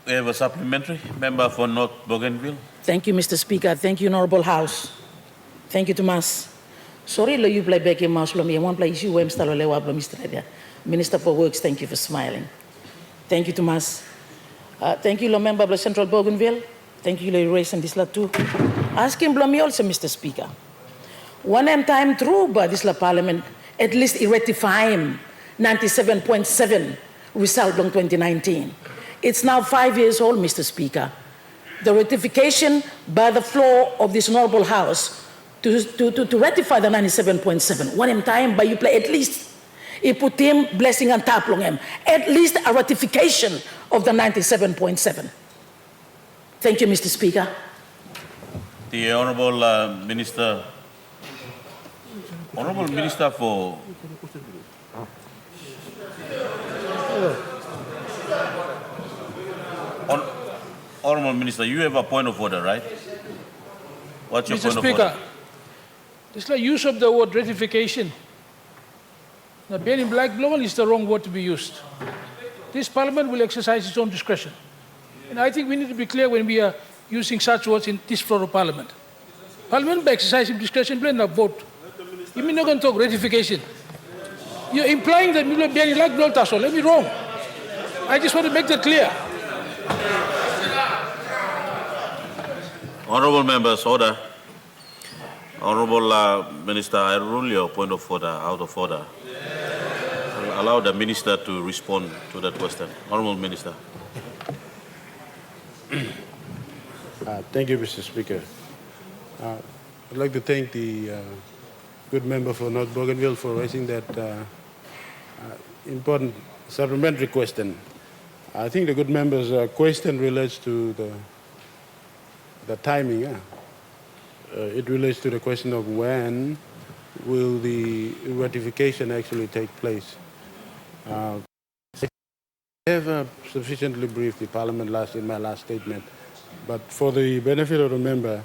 We have a supplementary member for North Bougainville. Thank you, Mr. Speaker. Thank you, Honorable House. Thank you, Tomas. Sorry, lo you play back in mouse, me one play issue, Mr. Minister for Works, thank you for smiling. Thank you, Tomas. Thank you, member of Central Bougainville. Thank you, Race and this too. Asking me also, Mr. Speaker. One time through, but this Parliament, at least it rectifying 97.7 result on 2019. It's now 5 years old, Mr. Speaker. The ratification by the floor of this honorable House to ratify the 97.7. One time, but you play at least, he put him blessing and tap on him. At least a ratification of the 97.7. Thank you, Mr. Speaker. The Honourable Minister for... Honourable Minister, you have a point of order, right? What's your point of order? Mr. Speaker, it's like use of the word ratification. Now, banning black global is the wrong word to be used. This Parliament will exercise its own discretion. And I think we need to be clear when we are using such words in this floor of Parliament. Parliament by exercising discretion, plan a vote. You mean not going to talk ratification? You're implying that we will be black global tasso. Let me wrong. I just want to make that clear. Honourable members, order. Honourable Minister, I rule your point of order out of order. I'll allow the Minister to respond to that question. Honourable Minister. Thank you, Mr. Speaker. I'd like to thank the good member for North Bougainville for raising that important supplementary question. I think the good member's question relates to the timing. It relates to the question of when will the ratification actually take place. I have sufficiently briefed the Parliament in my last statement, but for the benefit of the member,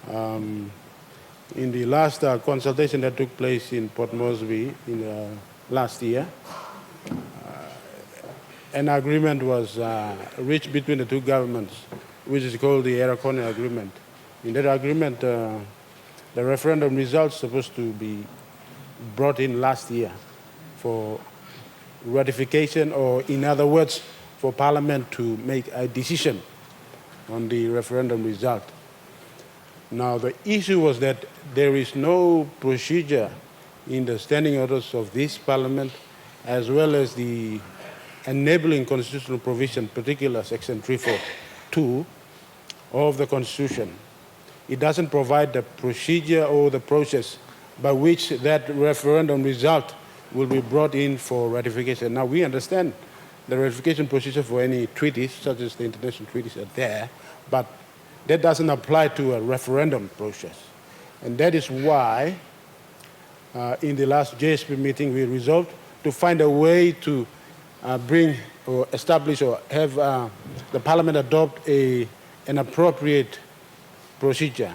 in the last consultation that took place in Port Moresby in last year, an agreement was reached between the two governments, which is called the Aracone Agreement. In that agreement, the referendum results supposed to be brought in last year for ratification, or in other words, for Parliament to make a decision on the referendum result. Now, the issue was that there is no procedure in the standing orders of this Parliament, as well as the enabling constitutional provision, particularly Section 342 of the Constitution. It doesn't provide the procedure or the process by which that referendum result will be brought in for ratification. Now, we understand the ratification procedure for any treaties, such as the international treaties, are there, but that doesn't apply to a referendum process. And that is why, in the last JSP meeting, we resolved to find a way to bring or establish or have the Parliament adopt an appropriate procedure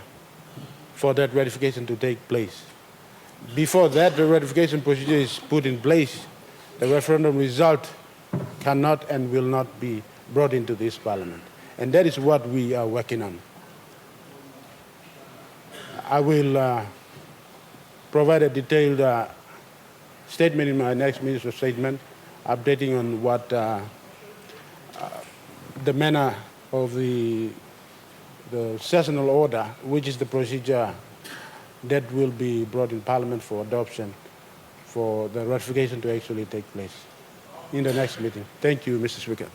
for that ratification to take place. Before that, the ratification procedure is put in place, the referendum result cannot and will not be brought into this Parliament. And that is what we are working on. I will provide a detailed statement in my next minister's statement, updating on what the manner of the sessional order, which is the procedure that will be brought in Parliament for adoption, for the ratification to actually take place in the next meeting. Thank you, Mr. Speaker.